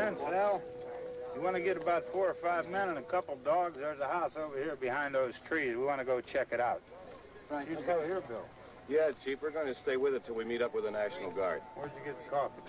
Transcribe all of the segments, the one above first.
Lieutenant Snell. You want to get about 4 or 5 men and a couple dogs? There's a house over here behind those trees. We want to go check it out. Right, here's over here, Bill. Yeah, Chief, we're going to stay with it till we meet up with the National Guard. Where'd you get the coffee?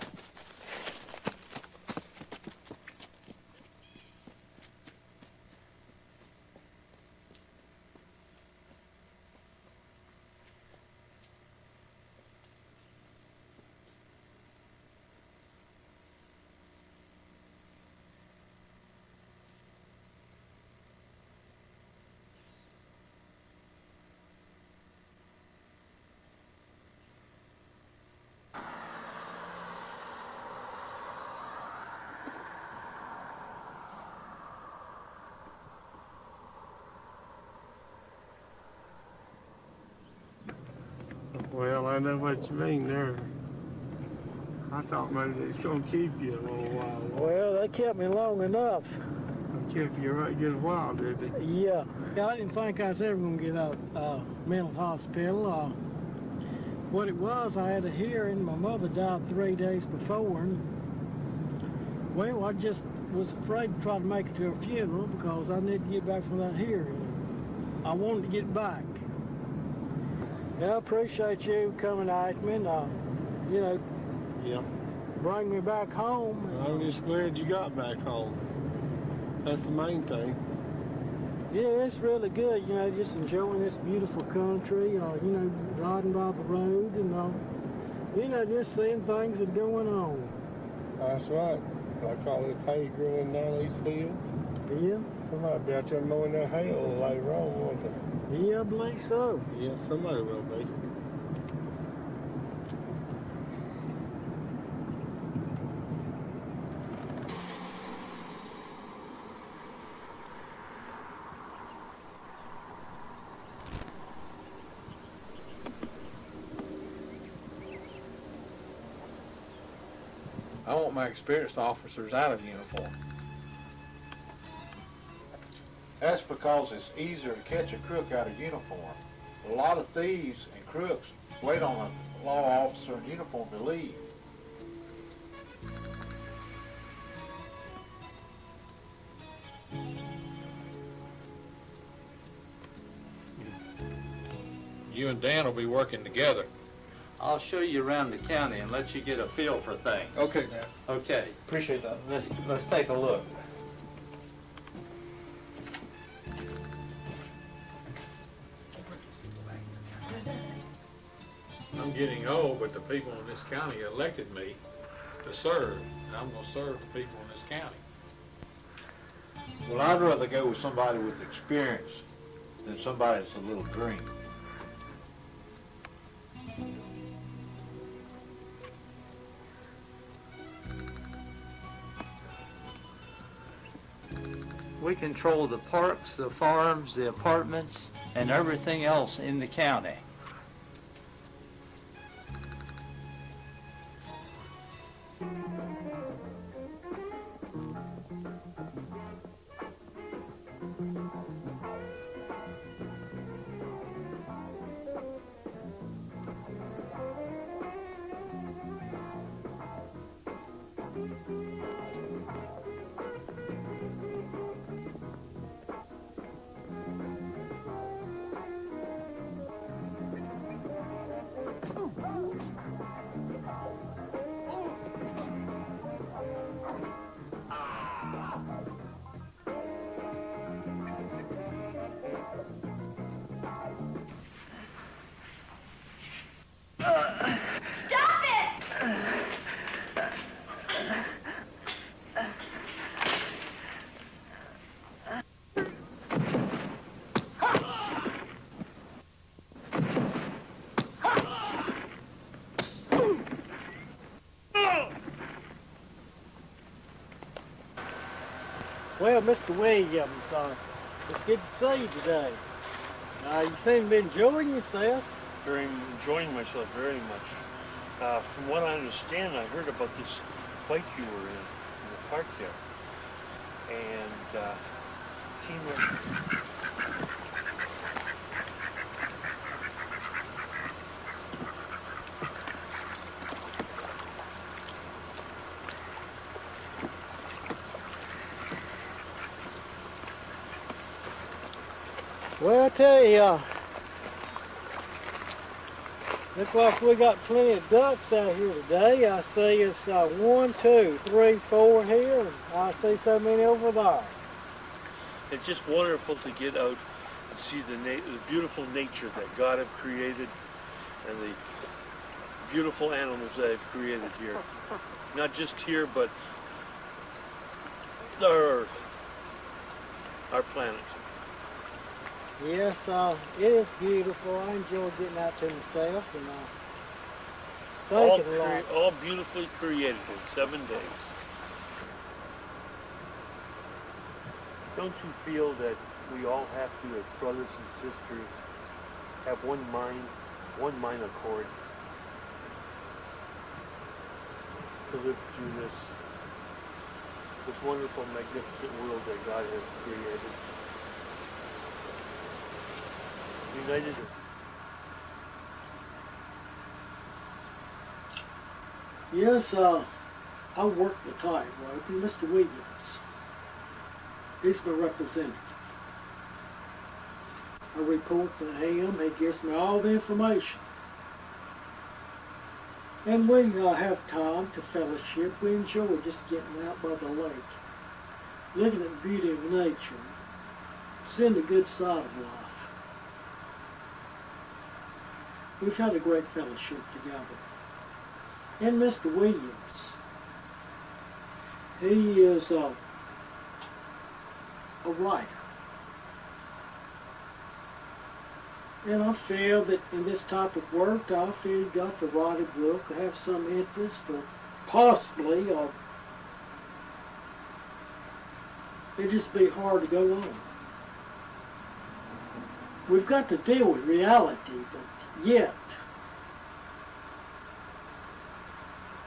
Well, I know what you mean there. I thought maybe it's going to keep you a little while. Well, they kept me long enough. They kept you right good a while, did they? Yeah. I didn't think I was ever going to get out mental hospital. What it was, I had a hearing. My mother died 3 days before, and well, I just was afraid to try to make it to her funeral because I needed to get back from that hearing. I wanted to get back. Yeah, I appreciate you coming at me and, you know, Yeah. bring me back home. I'm just glad you got back home. That's the main thing. Yeah, it's really good, you know, just enjoying this beautiful country, you know, riding by the road and, you know, just seeing things that are going on. That's right. Like all this hay growing down these fields. Yeah. Somebody be out there mowing that hay a little later on, won't they? Yeah, I believe so. Yeah, somebody will be. I want my experienced officers out of uniform. That's because it's easier to catch a crook out of uniform. A lot of thieves and crooks wait on a law officer in uniform to leave. You and Dan will be working together. I'll show you around the county and let you get a feel for things. Okay, Dan. Okay, Appreciate that. let's take a look. I'm getting old, but the people in this county elected me to serve, and I'm going to serve the people in this county. Well, I'd rather go with somebody with experience than somebody that's a little green. We control the parks, the farms, the apartments, and everything else in the county. Well, Mr. Williams, it's good to see you today. You seem to be enjoying yourself. Enjoying myself very much. From what I understand, I heard about this fight you were in the park there. And it seemed like... Well, I tell you, looks like we got plenty of ducks out here today. I see it's 1, 2, 3, 4 here, and I see so many over there. It's just wonderful to get out and see the beautiful nature that God have created and the beautiful animals that have created here. Not just here, but the earth, our planet. Yes, it is beautiful. I enjoy getting out to myself and thinking a lot. All beautifully created in 7 days. Don't you feel that we all have to, as brothers and sisters, have one mind accord, to live through this wonderful, magnificent world that God has created? United. Yes, I work the tightrope, and Mr. Williams, he's my representative. I report to him, he gives me all the information. And we have time to fellowship. We enjoy just getting out by the lake, looking at the beauty of nature, seeing the good side of life. We've had a great fellowship together. And Mr. Williams, he is a writer. And I feel that in this type of work, I feel you've got to write a book, have some interest, or possibly, or it'd just be hard to go on. We've got to deal with reality, but yet,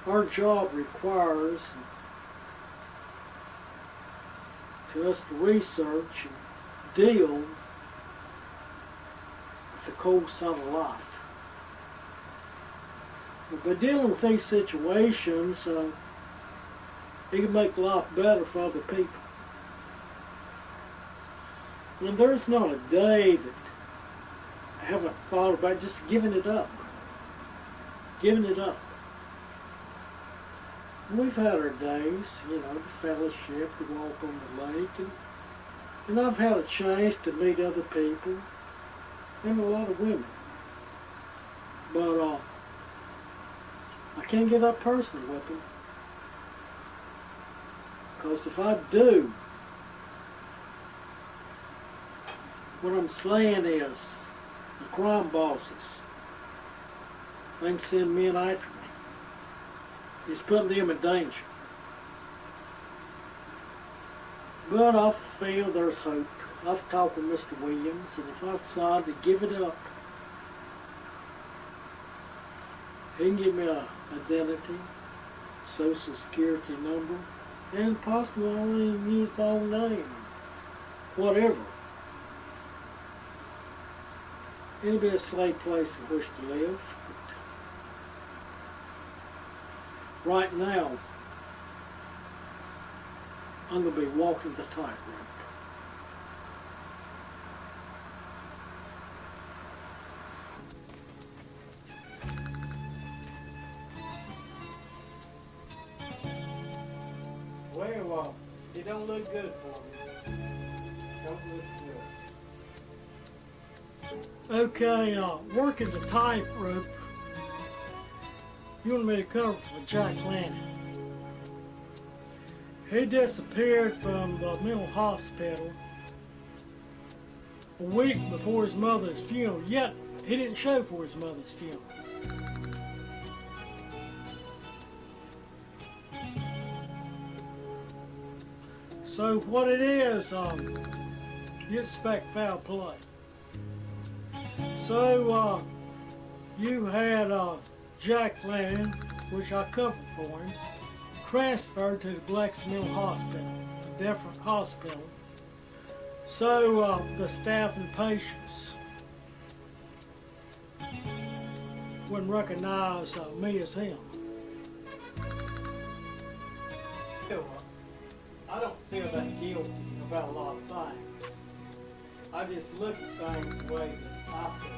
our job requires to us to research and deal with the cold side of life. But by dealing with these situations, it can make life better for other people. And there's not a day that I haven't thought about just giving it up. Giving it up. We've had our days, the fellowship, to walk on the lake, and I've had a chance to meet other people, and a lot of women. But I can't get up personal with them. Because if I do, what I'm saying is, the crime bosses, they can send men after me. It's putting them in danger. But I feel there's hope. I've talked with Mr. Williams, and if I decide to give it up, he can give me an identity, social security number, and possibly only use my own name, whatever. It'll be a safe place in which to live. But right now, I'm going to be walking the tightrope. Well, it don't look good for me. Don't look good. Okay, working the tightrope. You want me to cover for Jack Lanning. He disappeared from the mental hospital a week before his mother's funeral, yet he didn't show for his mother's funeral. So what it is, you expect foul play. So you had Jack Lanning, which I covered for him, transferred to the Black's Mental Hospital, a different hospital. So the staff and patients wouldn't recognize me as him. I don't feel that guilty about a lot of things. I just look at things the way that I see.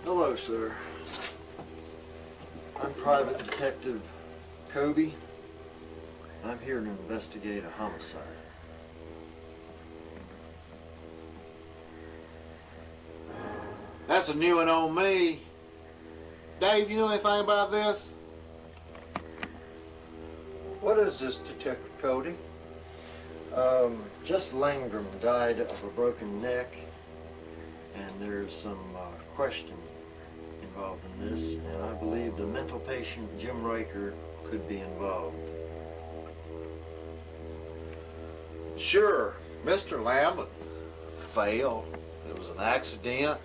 Hello, sir. I'm Private Detective Kobe. I'm here to investigate a homicide. That's a new one on me. Dave, you know anything about this? What is this, Detective Cody? Just Langram died of a broken neck, and there's some question involved in this, and I believe the mental patient Jim Riker could be involved. Sure, Mr. Lambert failed. It was an accident.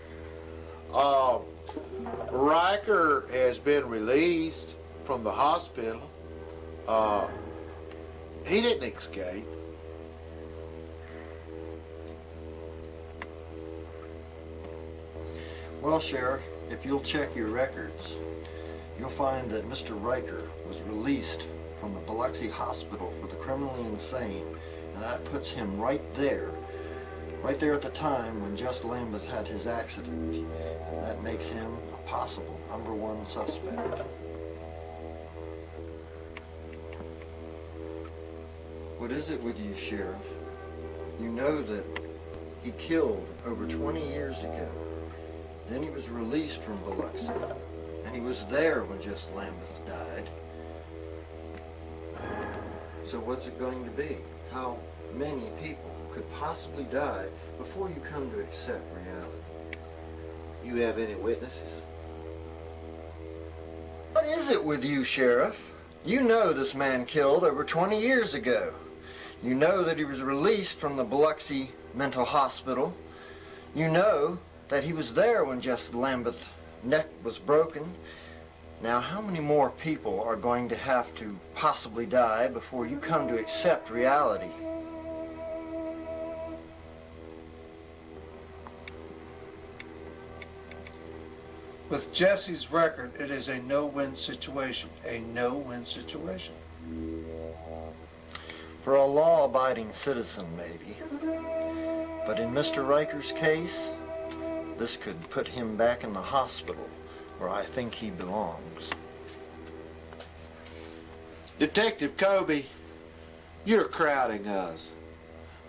Riker has been released from the hospital. He didn't escape. Well, Sheriff, if you'll check your records, you'll find that Mr. Riker was released from the Biloxi Hospital for the criminally insane, and that puts him right there at the time when Just Lambeth had his accident. And that makes him a possible #1 suspect. What is it with you, Sheriff? You know that he killed over 20 years ago. Then he was released from Biloxi, and he was there when Just Lambeth died. So what's it going to be? How many people could possibly die before you come to accept reality? You have any witnesses? What is it with you, Sheriff? You know this man killed over 20 years ago. You know that he was released from the Biloxi Mental Hospital. You know that he was there when Just Lambeth's neck was broken. Now, how many more people are going to have to possibly die before you come to accept reality? With Jesse's record, it is a no-win situation. A no-win situation. For a law-abiding citizen, maybe. But in Mr. Riker's case, this could put him back in the hospital where I think he belongs. Detective Kobe, you're crowding us.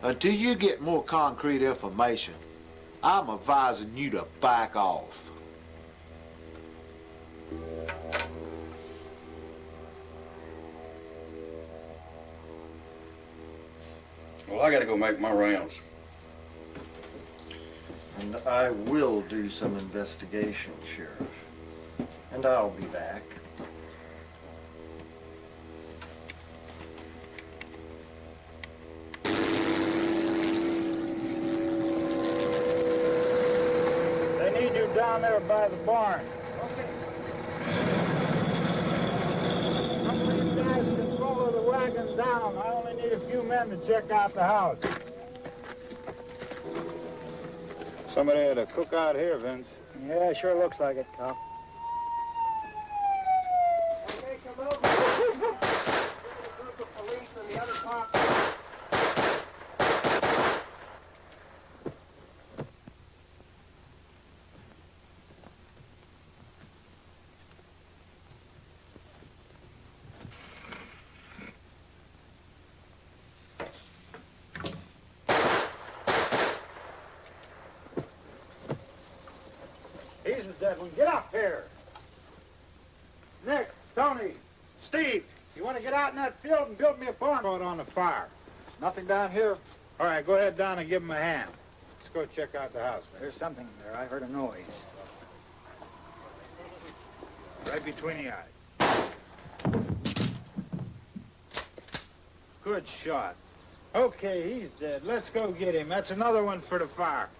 Until you get more concrete information, I'm advising you to back off. Well, I gotta go make my rounds. And I will do some investigation, Sheriff. And I'll be back. They need you down there by the barn. Okay. Some of these guys can follow the wagon down. I only need a few men to check out the house. Somebody had a cookout here, Vince. Yeah, sure looks like it, Tom. Okay, come over. A group of police and the other cops. He's the dead one. Get up here. Nick, Tony, Steve, you want to get out in that field and build me a barn out on the fire? Nothing down here. All right, go ahead down and give him a hand. Let's go check out the house. There's something there. I heard a noise. Right between the eyes. Good shot. Okay, he's dead. Let's go get him. That's another one for the fire.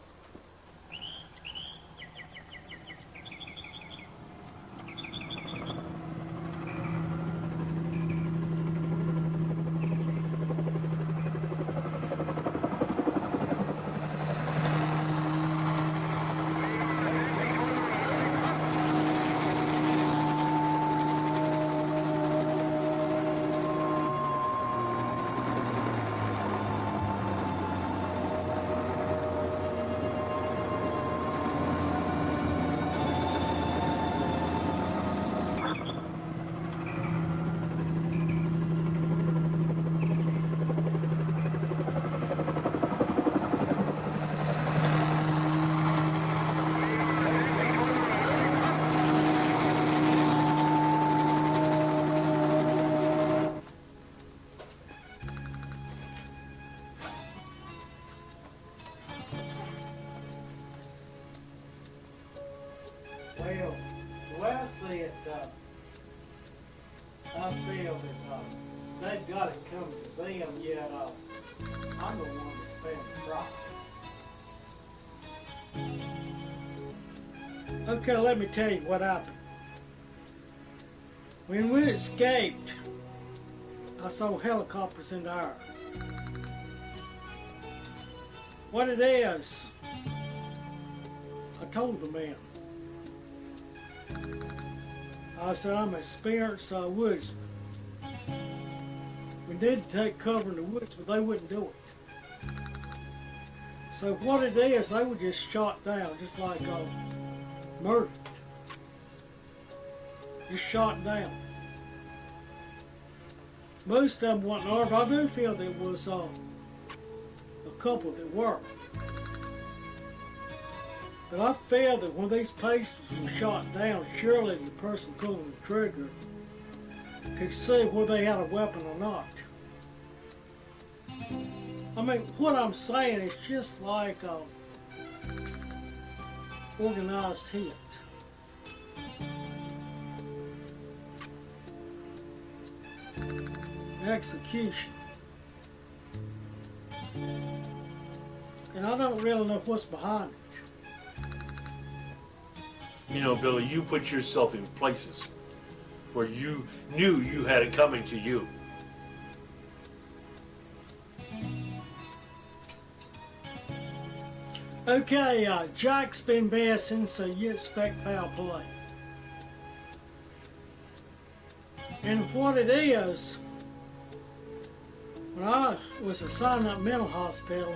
said, I feel that they've got it coming to them, yet I'm the one that's paying the price. Okay, let me tell you what happened. When we escaped, I saw helicopters in the air. What it is, I told the man. I said, I'm an experienced woodsman. We need to take cover in the woods, but they wouldn't do it. So what it is, they were just shot down, just like murdered. Just shot down. Most of them wasn't armed. I do feel there was a couple that were. But I feel that when these patients were shot down, surely the person pulling the trigger could see whether they had a weapon or not. I mean, what I'm saying is just like organized hit. Execution. And I don't really know what's behind it. You know, Billy, you put yourself in places where you knew you had it coming to you. Okay, Jack's been missing, so you expect foul play. And what it is, when I was assigned to that mental hospital,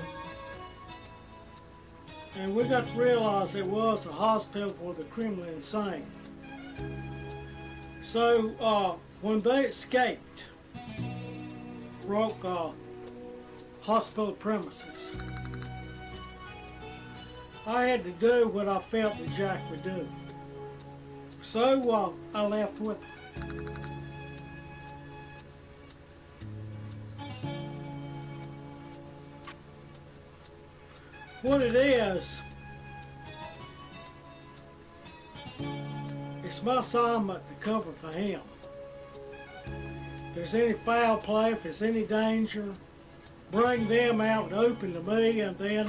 and we got to realize it was a hospital for the criminally insane. So when they escaped, broke hospital premises, I had to do what I felt that Jack would do. So I left with him. What it is, it's my assignment to cover for him. If there's any foul play, if there's any danger, bring them out and open to me, and then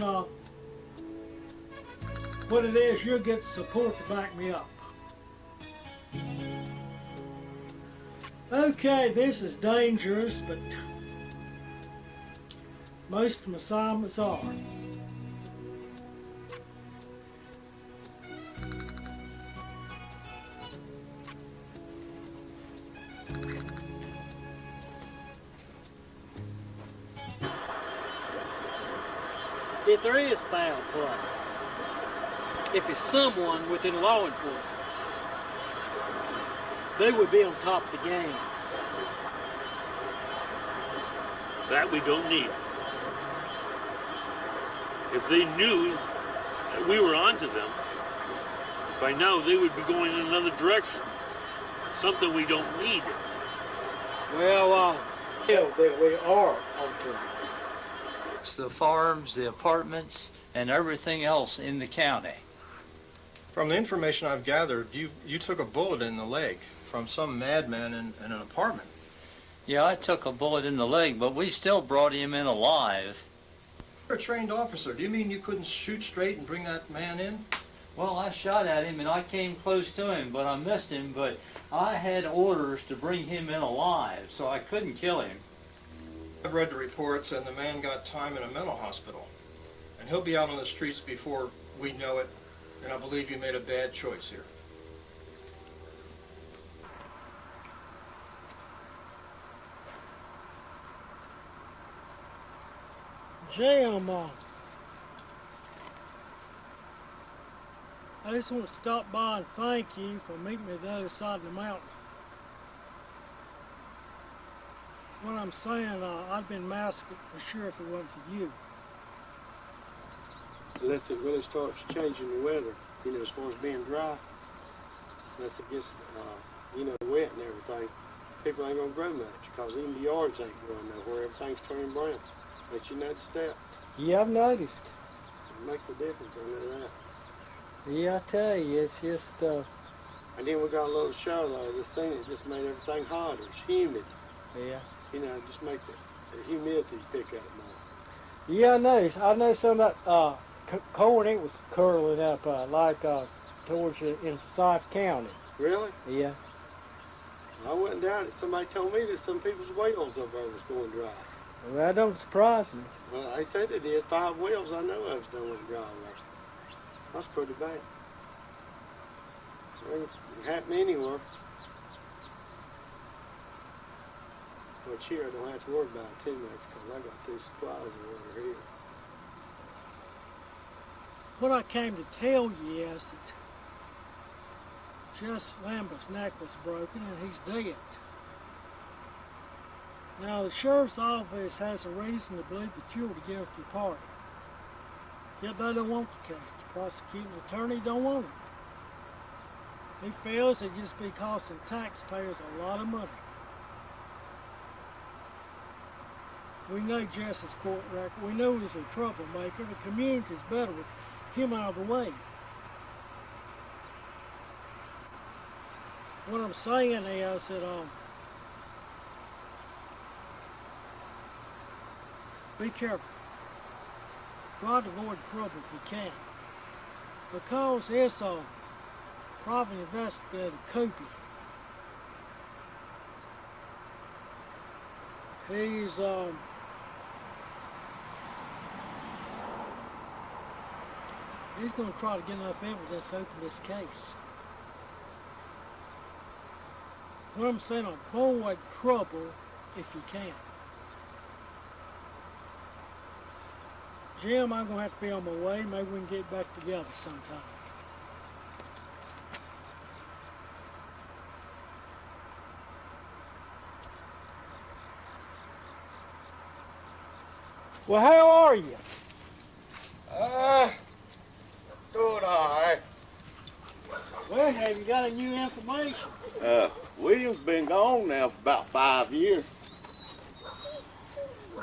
what it is, you'll get the support to back me up. Okay, this is dangerous, but most of my assignments are. If there is foul play, if it's someone within law enforcement, they would be on top of the game. That we don't need. If they knew that we were onto them, by now they would be going in another direction. Something we don't need. Well, that we are onto them. The farms, the apartments, and everything else in the county. From the information I've gathered, you took a bullet in the leg from some madman in an apartment. Yeah, I took a bullet in the leg, but we still brought him in alive. You're a trained officer. Do you mean you couldn't shoot straight and bring that man in? Well, I shot at him and I came close to him, but I missed him, but I had orders to bring him in alive, so I couldn't kill him. I've read the reports, and the man got time in a mental hospital. And he'll be out on the streets before we know it, and I believe you made a bad choice here. Jim, I just want to stop by and thank you for meeting me at the other side of the mountain. What I'm saying, I'd been massacred for sure if it wasn't for you. Unless it really starts changing the weather, you know, as far as being dry, unless it gets, you know, wet and everything, people ain't gonna grow much, because even the yards ain't growing nowhere. Everything's turning brown. But you notice that? Yeah, I've noticed. It makes a difference, I know that. Yeah, I tell you, it's just, And then we got a little shower there. This thing that just made everything hotter. It's humid. Yeah. You know, it just makes the humidity pick up more. Yeah, I know some of that corn, it was curling up towards in Forsyth County. Really? Yeah. I wouldn't doubt it. Somebody told me that some people's wells over there was going dry. Well, that don't surprise me. Well, they said they did. 5 wells I know of done went dry there. That's pretty bad. It ain't happening anywhere. But here I don't have to worry about it too much because I got 2 supplies of water here. What I came to tell you is that Jess Lambert's neck was broken and he's dead. Now the sheriff's office has a reason to believe that you're the guilty party. Yet they don't want the case. The prosecuting attorney don't want it. He feels it'd just be costing taxpayers a lot of money. We know Jess's court record. We know he's a troublemaker. The community's better with him out of the way. What I'm saying is that be careful. Try to avoid trouble if you can. Because it's private investigator Kobe. He's going to try to get enough evidence to open this case. What I'm saying, avoid trouble if you can. Jim, I'm going to have to be on my way. Maybe we can get back together sometime. Well, how are you? Doing all right. Well, have you got any new information? Williams been gone now for about 5 years.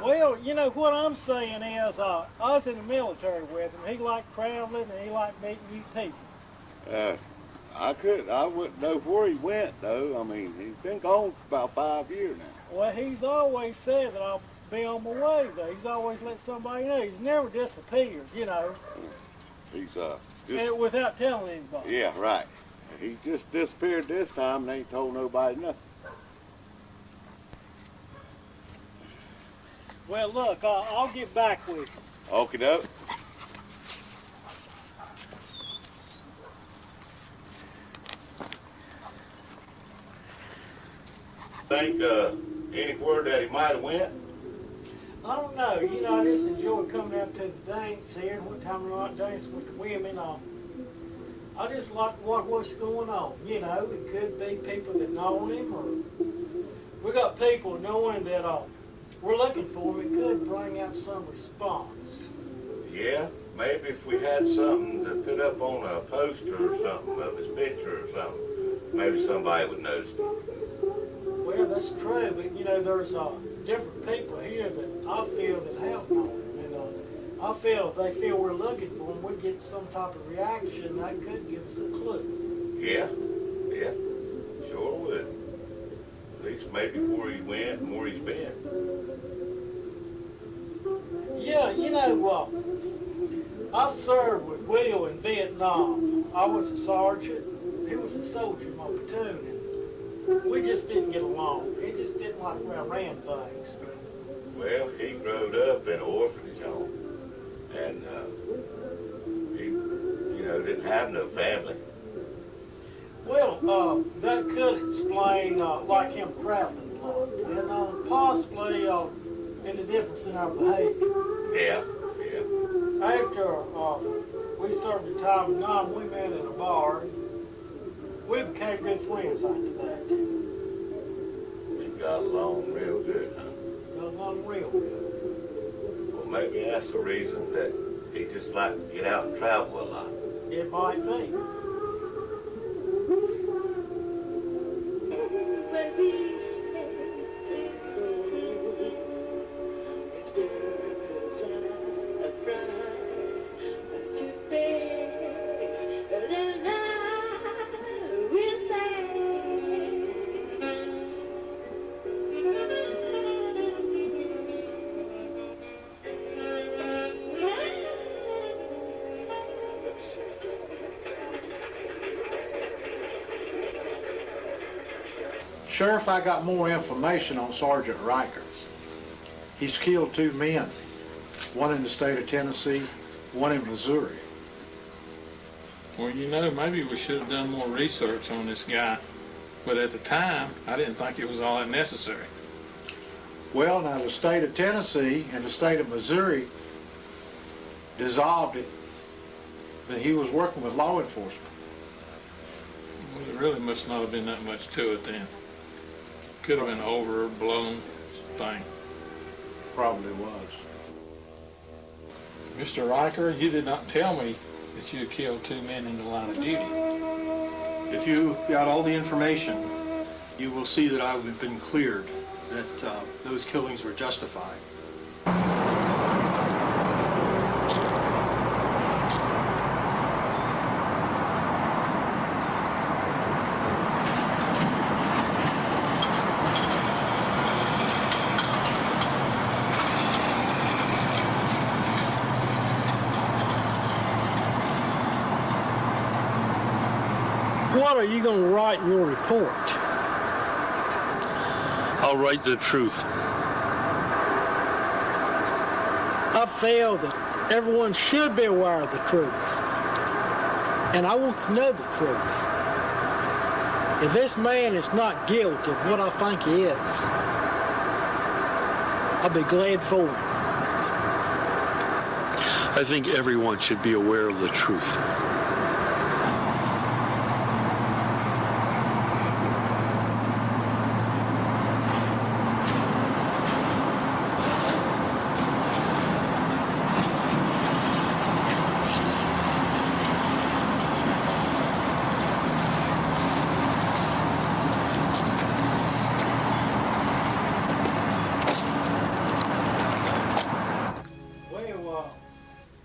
Well, you know, what I'm saying is, I was in the military with him. He liked traveling and he liked meeting new people. I wouldn't know where he went, though. I mean, he's been gone for about 5 years now. Well, he's always said that I'll be on my way, though. He's always let somebody know. He's never disappeared, you know. He's, And without telling anybody. Yeah, right. He just disappeared this time and ain't told nobody nothing. Well, look, I'll get back with you. Okie doke. Think anywhere that he might have went? I don't know. You know, I just enjoy coming out to the dance here, and one time I like dancing with the women. I just like to watch what's going on. You know, it could be people that know him, or we got people knowing that we're looking for him. It could bring out some response. Yeah, maybe if we had something to put up on a poster or something of his picture or something, maybe somebody would notice it. Well, that's true, but you know, there's different people here that I feel that have known him, and I feel if they feel we're looking for him, we get some type of reaction that could give us a clue. Yeah, sure would. At least maybe where he went and where he's been. Yeah, you know, I served with Will in Vietnam. I was a sergeant. He was a soldier in my platoon, and we just didn't get along. He just didn't like where I ran things. Well, he growed up in an orphanage home, and he, didn't have no family. Well, that could explain like him traveling a lot, and possibly in the difference in our behavior. Yeah. After we served the time in Nam, we met at a bar. We became good friends after that. We got along real good, huh? Got along real good. Well, maybe that's the reason that he just liked to get out and travel a lot. It might be. With Sheriff, I got more information on Sergeant Riker. He's killed 2 men, one in the state of Tennessee, one in Missouri. Well, you know, maybe we should have done more research on this guy, but at the time, I didn't think it was all that necessary. Well, now the state of Tennessee and the state of Missouri dissolved it, but he was working with law enforcement. Well, there really must not have been that much to it then. Could have been an overblown thing. Probably was. Mr. Riker, you did not tell me that you had killed 2 men in the line of duty. If you got all the information, you will see that I have been cleared, that those killings were justified. What are you going to write in your report? I'll write the truth. I feel that everyone should be aware of the truth. And I want to know the truth. If this man is not guilty of what I think he is, I'll be glad for him. I think everyone should be aware of the truth.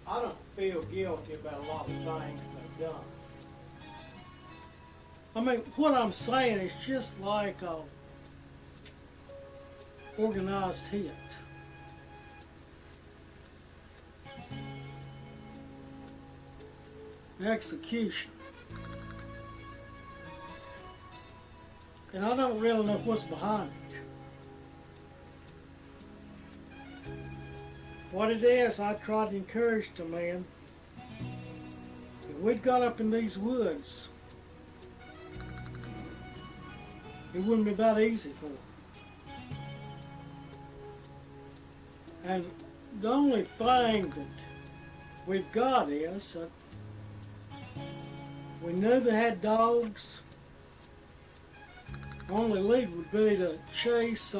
I don't feel guilty about a lot of things they've done. I mean, what I'm saying is just like a organized hit. Execution. And I don't really know what's behind it. What it is, I tried to encourage the man. If we'd got up in these woods, it wouldn't be that easy for him. And the only thing that we've got is that we knew they had dogs. The only lead would be to chase,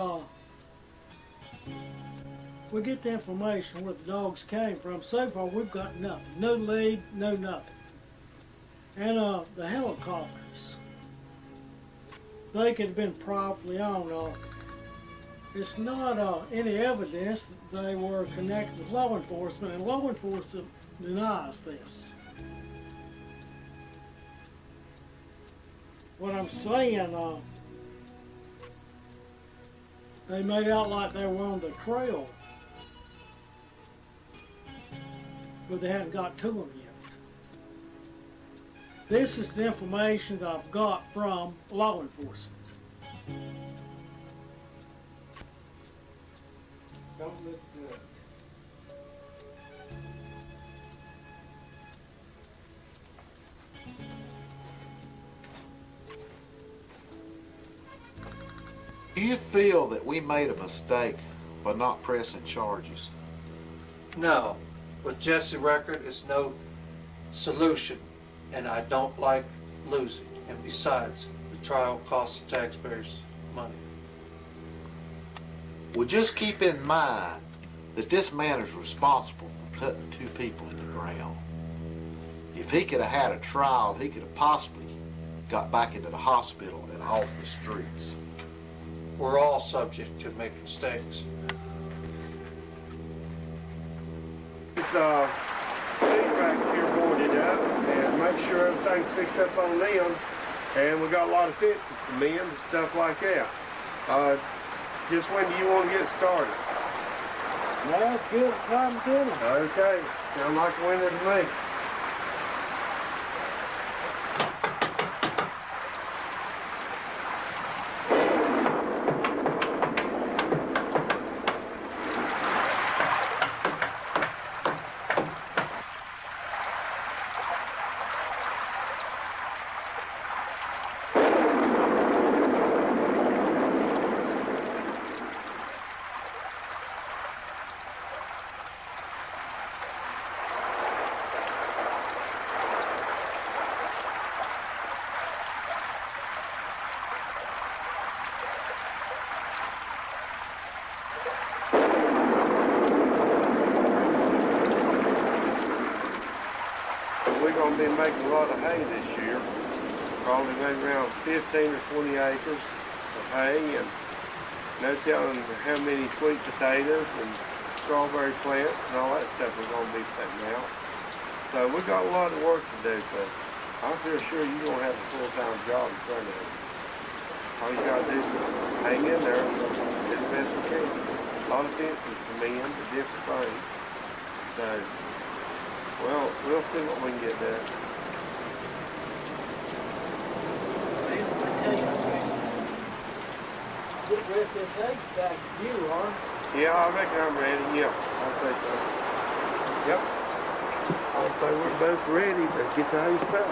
we get the information where the dogs came from. So far, we've got nothing. No lead, no nothing. And the helicopters, they could have been properly on. It's not any evidence that they were connected with law enforcement, and law enforcement denies this. What I'm saying, they made out like they were on the trail, but they hadn't got to them yet. This is the information that I've got from law enforcement. Don't look good. Do you feel that we made a mistake by not pressing charges? No, with Jesse Riker, it's no solution, and I don't like losing. And besides, the trial costs the taxpayers money. Well, just keep in mind that this man is responsible for putting 2 people in the ground. If he could have had a trial, he could have possibly got back into the hospital and off the streets. We're all subject to make mistakes. Feedback's here boarded up, and make sure everything's fixed up on them. And we got a lot of fixes to mend and stuff like that. Just when do you want to get started? Well, it's good. Time's in it. Okay, sound like a winner to me. been making a lot of hay this year. Probably maybe around 15 or 20 acres of hay, and no telling how many sweet potatoes and strawberry plants and all that stuff we're going to be putting out. So we got a lot of work to do, so I feel sure you're going to have a full-time job in front of you. All you got to do is just hang in there and do the best we can. A lot of fences to mend, the different things. So, well, we'll see what we can get done. Get rid of this haystack, you are. Yeah, I reckon I'm ready. Yeah, I'll say so. Yep. I'll say we're both ready to get the hay stuck.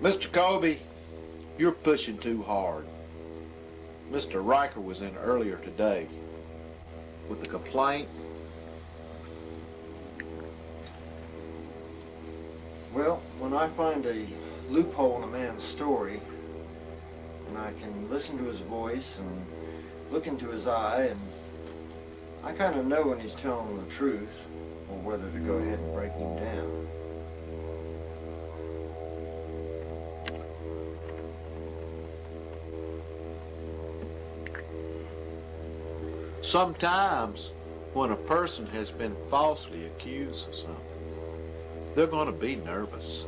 Mr. Colby, you're pushing too hard. Mr. Riker was in earlier today with a complaint. Well, when I find a loophole in a man's story, and I can listen to his voice and look into his eye, and I kind of know when he's telling the truth or whether to go ahead and break him down. Sometimes when a person has been falsely accused of something, they're going to be nervous.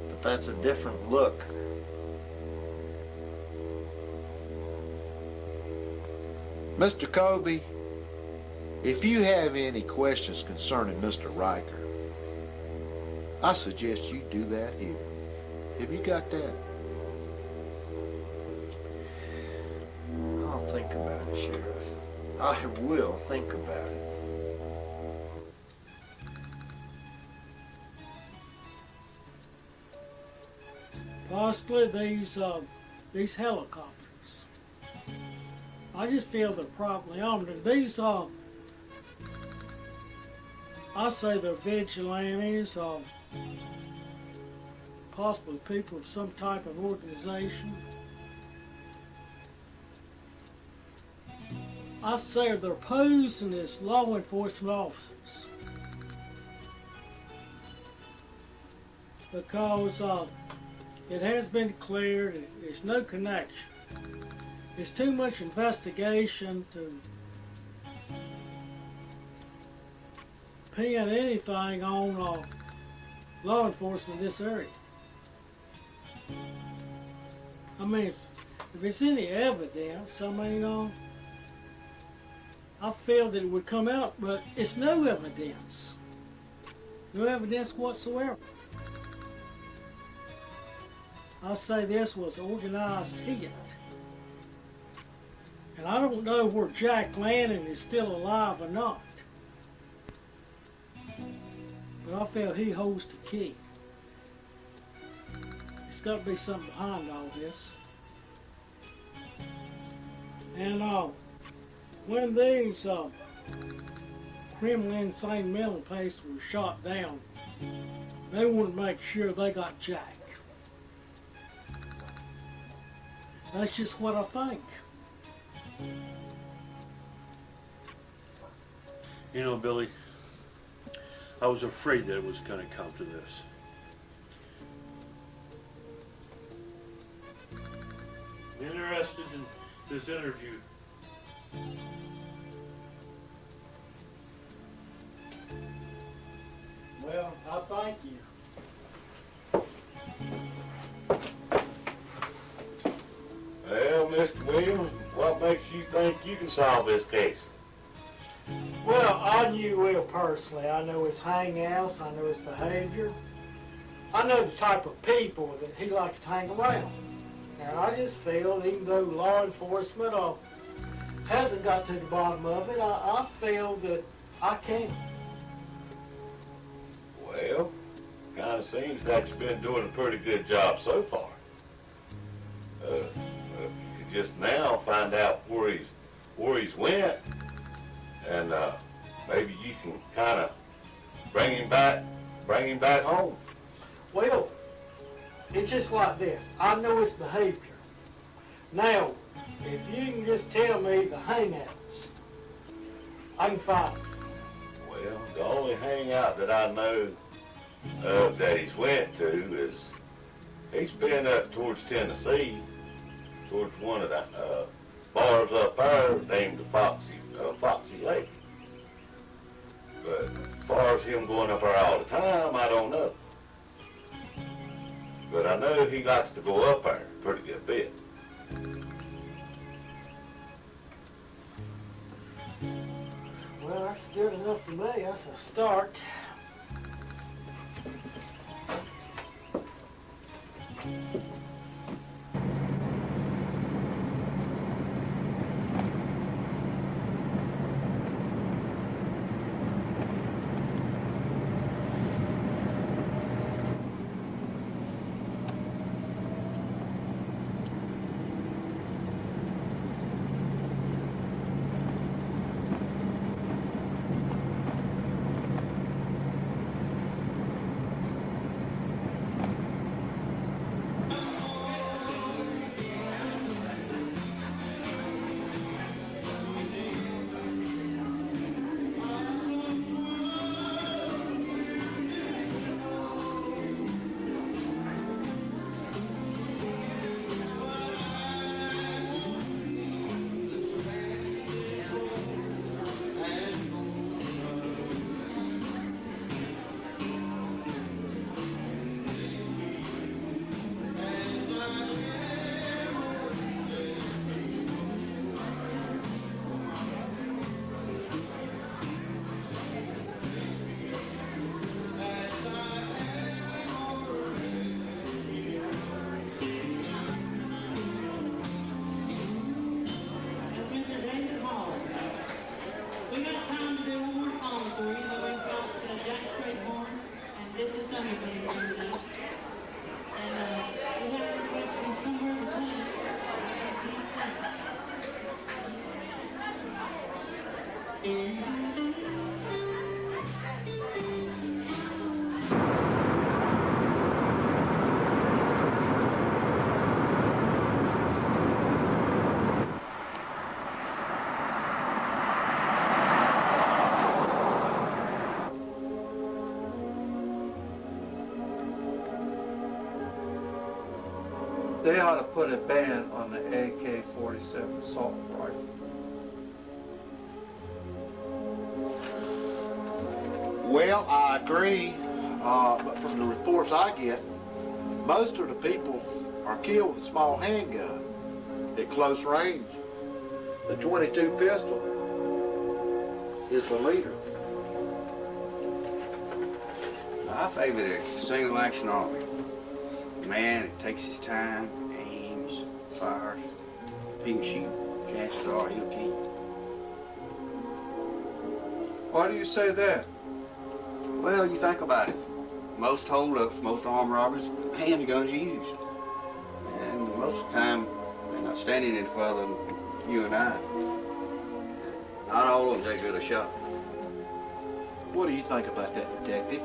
But that's a different look. Mr. Colby, if you have any questions concerning Mr. Riker, I suggest you do that here. Have you got that? I'll think about it, Sheriff. I will think about it. Possibly these helicopters. I just feel they're probably armed. These I say they're vigilantes, possibly people of some type of organization. I say they're posing as law enforcement officers. Because it has been declared there's no connection. It's too much investigation to pin anything on law enforcement in this area. I mean, if it's any evidence, I mean, I feel that it would come out, but it's no evidence. No evidence whatsoever. I say this was an organized hit. And I don't know where Jack Lanning is still alive or not. But I feel he holds the key. There's got to be something behind all this. And when these criminal insane mental patients were shot down, they wanted to make sure they got Jack. That's just what I think. You know, Billy, I was afraid that it was going to come to this. Interested in this interview. Well, I thank you. Well, Mr. Williams, what makes you think you can solve this case? Well, I knew Will personally. I know his hangouts, I know his behavior. I know the type of people that he likes to hang around. And I just feel, even though law enforcement hasn't got to the bottom of it, I feel that I can. Well, kind of seems like you've been doing a pretty good job so far. If you could just now find out where he's went, and maybe you can kind of bring him back home. Well, it's just like this. I know his behavior. Now, if you can just tell me the hangouts, I can find him. Well, the only hangout that I know of that he's went to is he's been up towards Tennessee, towards one of the bars up there named the Foxy Lake. But as far as him going up there all the time, I don't know. But I know he likes to go up there a pretty good bit. Well, that's good enough for me. That's a start. They ought to put a ban on the AK-47 assault rifle. Well, I agree, but from the reports I get, most of the people are killed with a small handgun at close range. The .22 pistol is the leader. I favor the single action army. The man, it takes his time, aims, fires. If he can shoot, chances are he'll kill. Why do you say that? Well, you think about it. Most holdups, most armed robberies, handguns used. And most of the time, they're not standing any further than you and I. Not all of them that good a shot. What do you think about that, detective?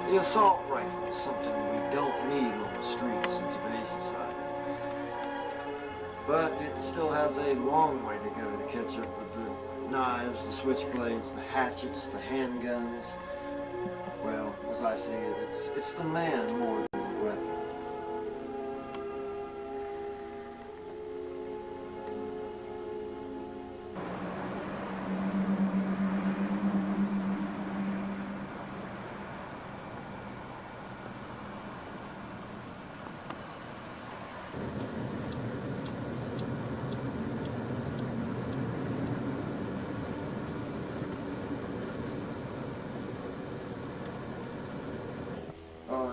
The assault rifle is something we don't need on the streets in today's society. But it still has a long way to go to catch up with the knives, the switchblades, the hatchets, the handguns. Well, as I see it, it's the man more than the weapon.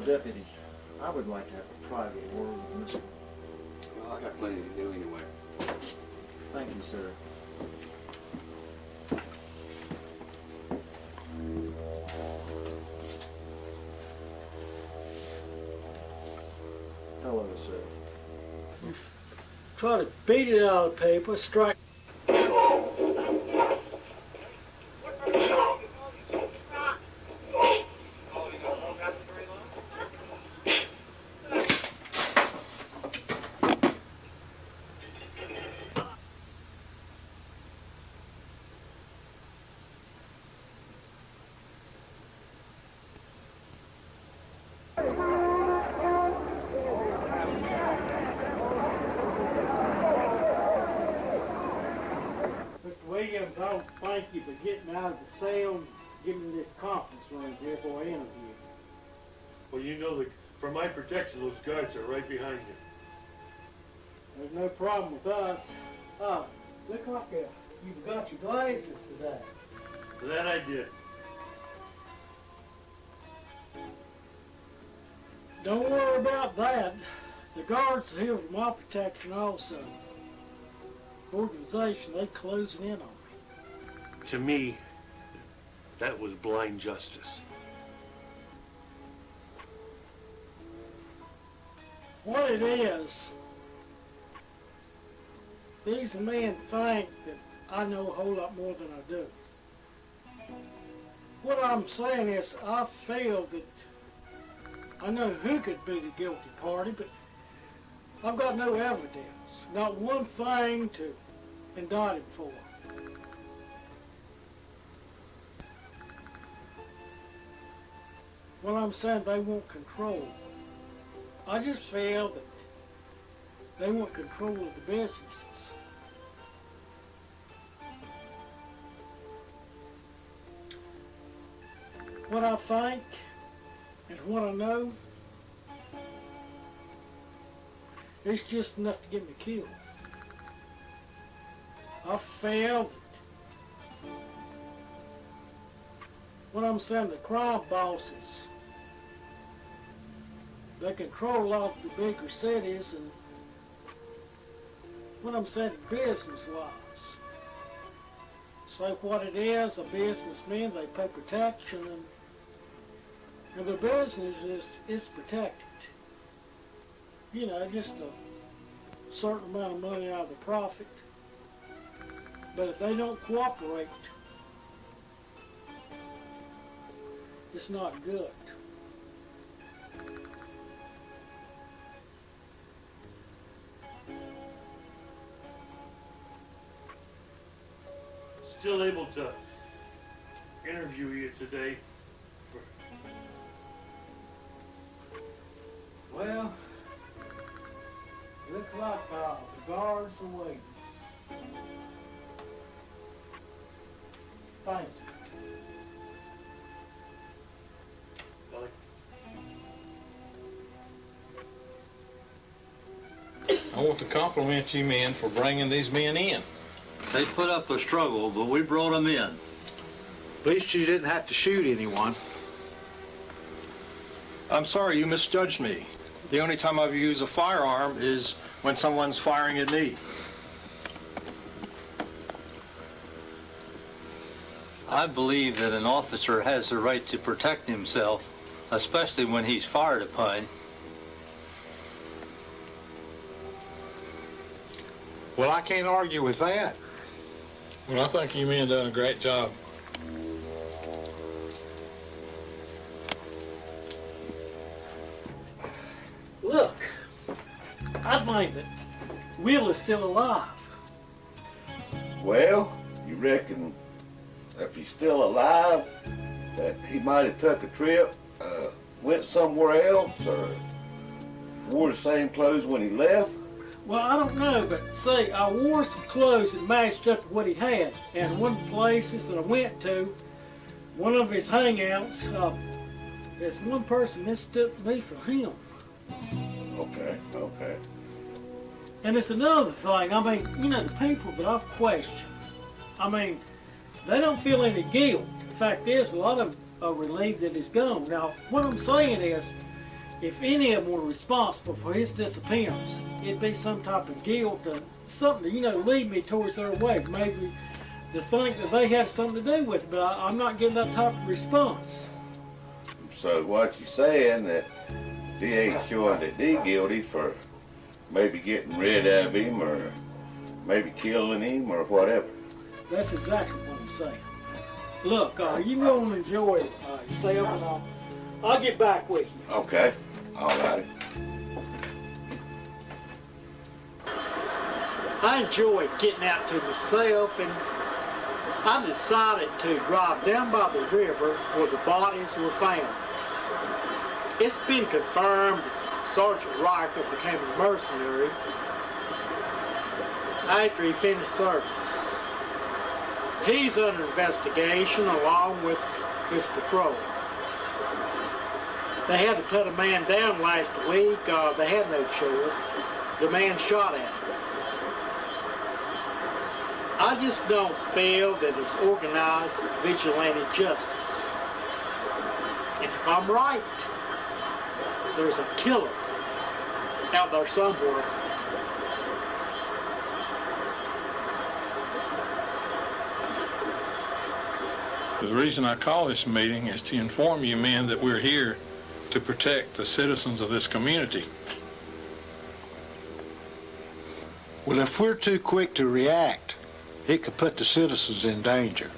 Deputy, I would like to have a private word with Mr. Well, I got plenty to do anyway. Thank you, sir. Hello, sir. Try to beat it out of the paper, strike. I don't thank you for getting out of the cell and giving me this conference room here for an interview. Well, you know, for my protection, those guards are right behind you. There's no problem with us. Look like you've got your glasses today. That I did. Don't worry about that. The guards are here for my protection also. Organization, they closing in on me. To me, that was blind justice. What it is, these men think that I know a whole lot more than I do. What I'm saying is I feel that I know who could be the guilty party, but I've got no evidence, not one thing to indict him for. What I'm saying, they want control. I just feel that they want control of the businesses. What I think and what I know, it's just enough to get me killed. I feel that what I'm saying, the crime bosses, they control a lot of the bigger cities, and what I'm saying business-wise. So what it is, a businessman, they pay protection, and their business is protected. You know, just a certain amount of money out of the profit. But if they don't cooperate, it's not good. Still able to interview you today. Well, looks like the guards are waiting. Thank you. I want to compliment you men for bringing these men in. They put up a struggle, but we brought them in. At least you didn't have to shoot anyone. I'm sorry, you misjudged me. The only time I've used a firearm is when someone's firing at me. I believe that an officer has the right to protect himself, especially when he's fired upon. Well, I can't argue with that. Well, I think you men done a great job. Look, I think that Will is still alive. Well, you reckon if he's still alive, that he might have took a trip, went somewhere else, or wore the same clothes when he left? Well, I don't know, but see, I wore some clothes that matched up to what he had. And one of the places that I went to, one of his hangouts, there's one person mistook me for him. Okay, okay. And it's another thing, I mean, you know, the people that I've questioned, I mean, they don't feel any guilt. The fact is, a lot of them are relieved that he's gone. Now, what I'm saying is, if any of them were responsible for his disappearance, it'd be some type of guilt or something to, you know, lead me towards their way. Maybe to think that they had something to do with it, but I'm not getting that type of response. So what you saying that he ain't showing that he guilty for maybe getting rid of him or maybe killing him or whatever? That's exactly what I'm saying. Look, you go and enjoy yourself, and I'll get back with you. Okay, all righty. I enjoy getting out to myself, and I decided to drive down by the river where the bodies were found. It's been confirmed that Sergeant Riker became a mercenary after he finished service. He's under investigation along with his patrol. They had to put a man down last week. They had no choice. The man shot at him. I just don't feel that it's organized vigilante justice. And if I'm right, there's a killer out there somewhere. The reason I call this meeting is to inform you men that we're here to protect the citizens of this community. Well, if we're too quick to react, it could put the citizens in danger.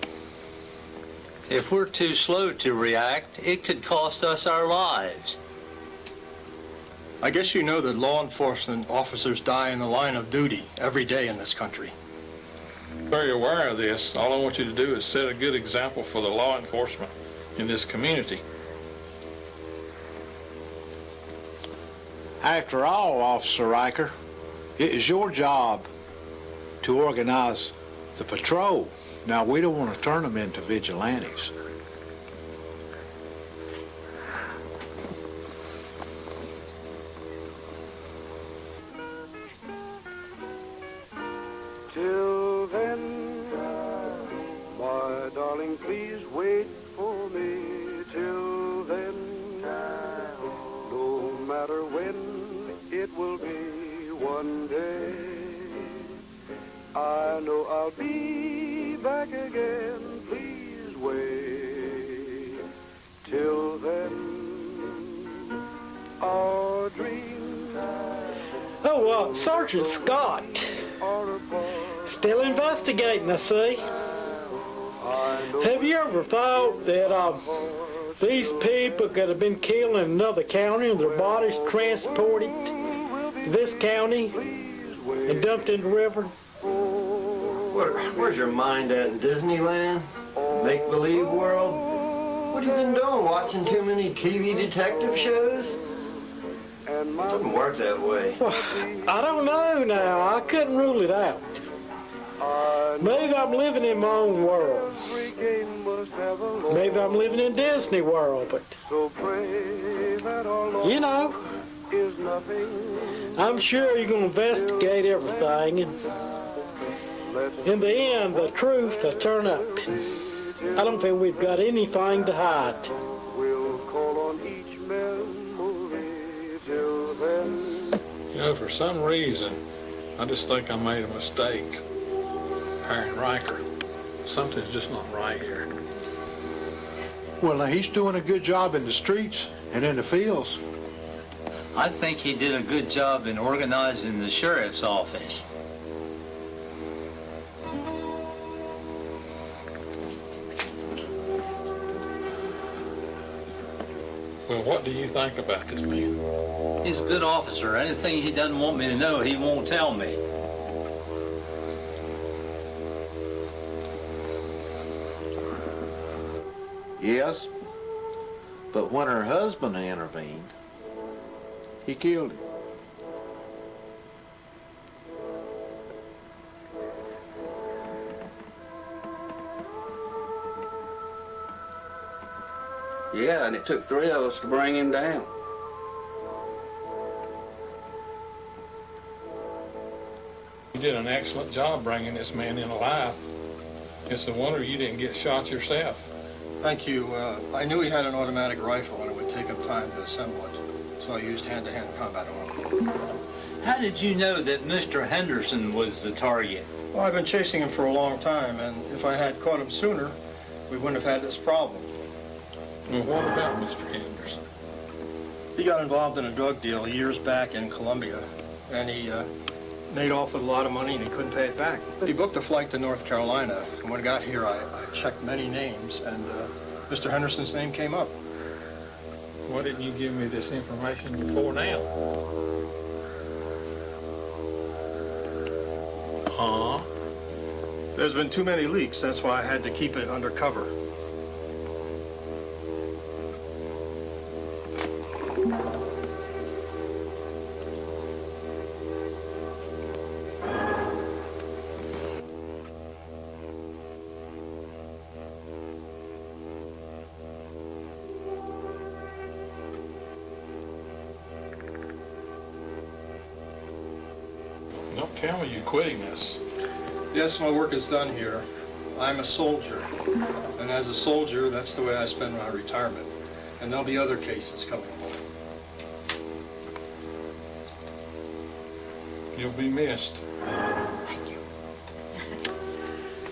If we're too slow to react, it could cost us our lives. I guess you know that law enforcement officers die in the line of duty every day in this country. Very aware of this. All I want you to do is set a good example for the law enforcement in this community. After all, Officer Riker, it is your job to organize the patrol. Now, we don't want to turn them into vigilantes. Till then, my darling, please wait for me. Till then, no matter when it will be, one day I know I'll be back again. Please wait. Till then, our dreams. Oh, Sergeant Scott. Still investigating, I see. Have you ever thought that these people could have been killed in another county and their bodies transported to this county and dumped in the river? Where's your mind at in Disneyland? Make-believe world? What have you been doing? Watching too many TV detective shows? It doesn't work that way. Well, I don't know now. I couldn't rule it out. Maybe I'm living in my own world. Maybe I'm living in Disney World, but you know, I'm sure you're going to investigate everything, and in the end, the truth will turn up. I don't feel we've got anything to hide. You know, for some reason, I just think I made a mistake hiring Riker. Something's just not right here. Well, now, he's doing a good job in the streets and in the fields. I think he did a good job in organizing the sheriff's office. Well, what do you think about this man? He's a good officer. Anything he doesn't want me to know, he won't tell me. Yes, but when her husband intervened, he killed him. Yeah, and it took 3 of us to bring him down. You did an excellent job bringing this man in alive. It's a wonder you didn't get shot yourself. Thank you. I knew he had an automatic rifle and it would take him time to assemble it, so I used hand-to-hand combat on him. How did you know that Mr. Henderson was the target? Well, I've been chasing him for a long time, and if I had caught him sooner, we wouldn't have had this problem. Well, what about Mr. Henderson? He got involved in a drug deal years back in Colombia, and he made off with a lot of money and he couldn't pay it back. He booked a flight to North Carolina, and when I got here, I checked many names, and Mr. Henderson's name came up. Why didn't you give me this information before now? Huh? There's been too many leaks, that's why I had to keep it undercover. Don't tell me you're quitting this. Yes, my work is done here. I'm a soldier, and as a soldier, that's the way I spend my retirement. And there'll be other cases coming along. You'll be missed.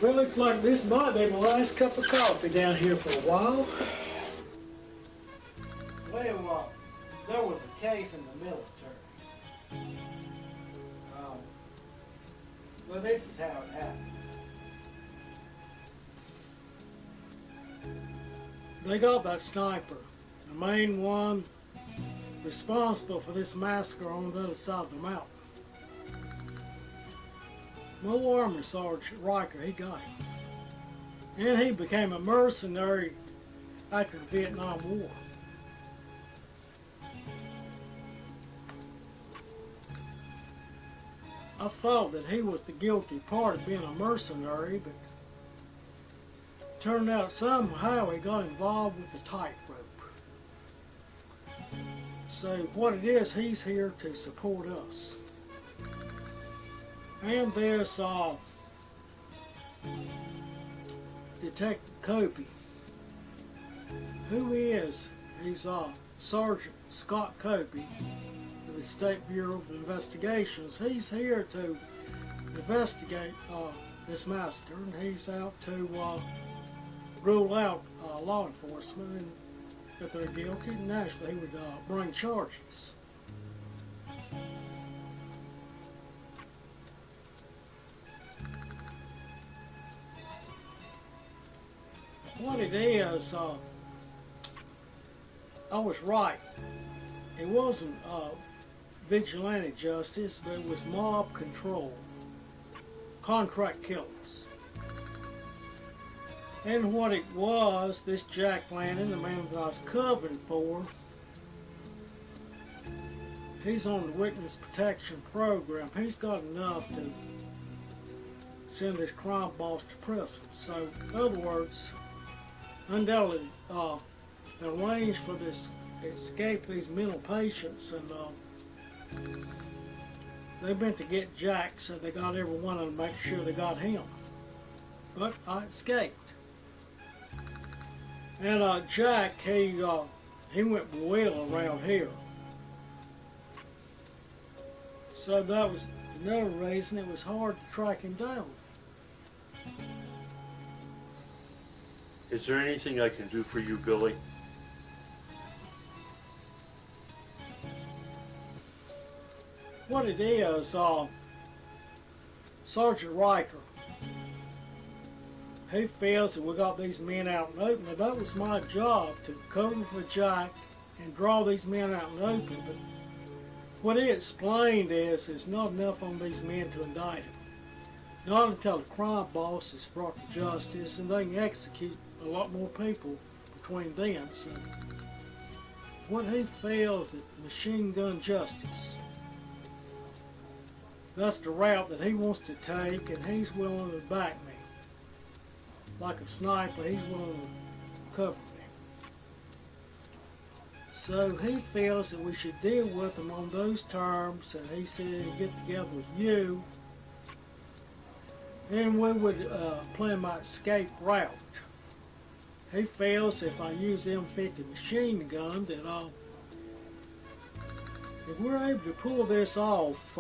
Well, looks like this might be my last cup of coffee down here for a while. Well, there was a case in the military. Well, this is how it happened. They got that sniper, the main one responsible for this massacre on the other side of the mountain. No Army Sergeant Riker, he got him. And he became a mercenary after the Vietnam War. I thought that he was the guilty part of being a mercenary, but turned out somehow he got involved with the tightrope. So what it is, he's here to support us. And there's Detective Copey. Who he is? He's Sergeant Scott Copey of the State Bureau of Investigations. He's here to investigate this massacre, and he's out to rule out law enforcement, and if they're guilty, naturally he would bring charges. What it is, I was right. It wasn't vigilante justice, but it was mob control, contract killers. And what it was, this Jack Lanning, the man that I was covering for, he's on the witness protection program. He's got enough to send this crime boss to prison. So, in other words, undoubtedly, they arranged for this escape these mental patients, and they meant to get Jack, so they got every one of them to make sure they got him. But I escaped. And Jack, he went well around here. So that was another reason it was hard to track him down. Is there anything I can do for you, Billy? What it is, Sergeant Riker, he feels that we got these men out in the open. Now, that was my job, to cover for Jack and draw these men out in the open. But what he explained is there's not enough on these men to indict them. Not until the crime boss is brought to justice, and they can execute a lot more people between them. So what he feels that machine gun justice, that's the route that he wants to take, and he's willing to back me. Like a sniper, he's willing to cover me. So he feels that we should deal with him on those terms, and he said he'd get together with you, and we would plan my escape route. He feels if I use the M50 machine gun that if we're able to pull this off,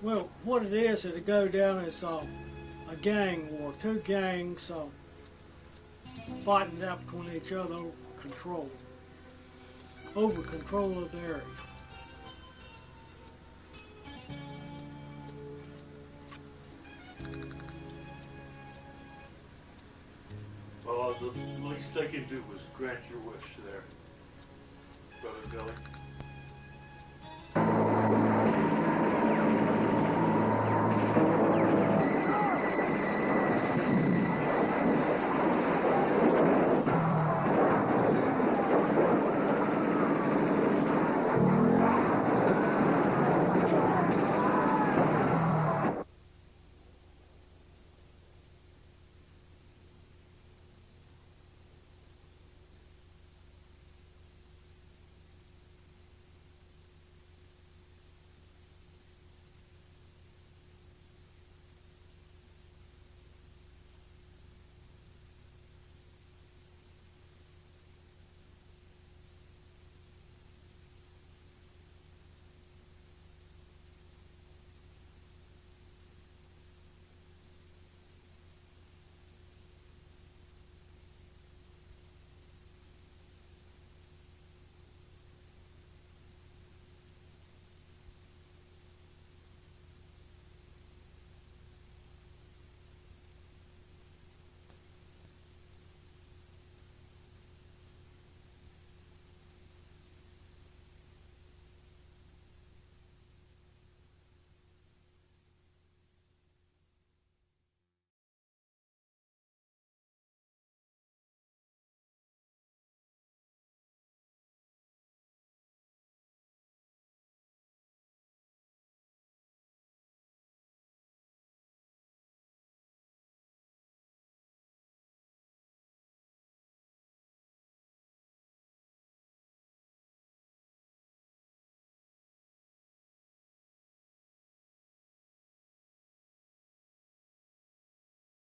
well, what it is, it'll go down as a gang war, two gangs fighting it out between each other over control of the area. Well, the least I can do was grant your wish there, Brother Billy.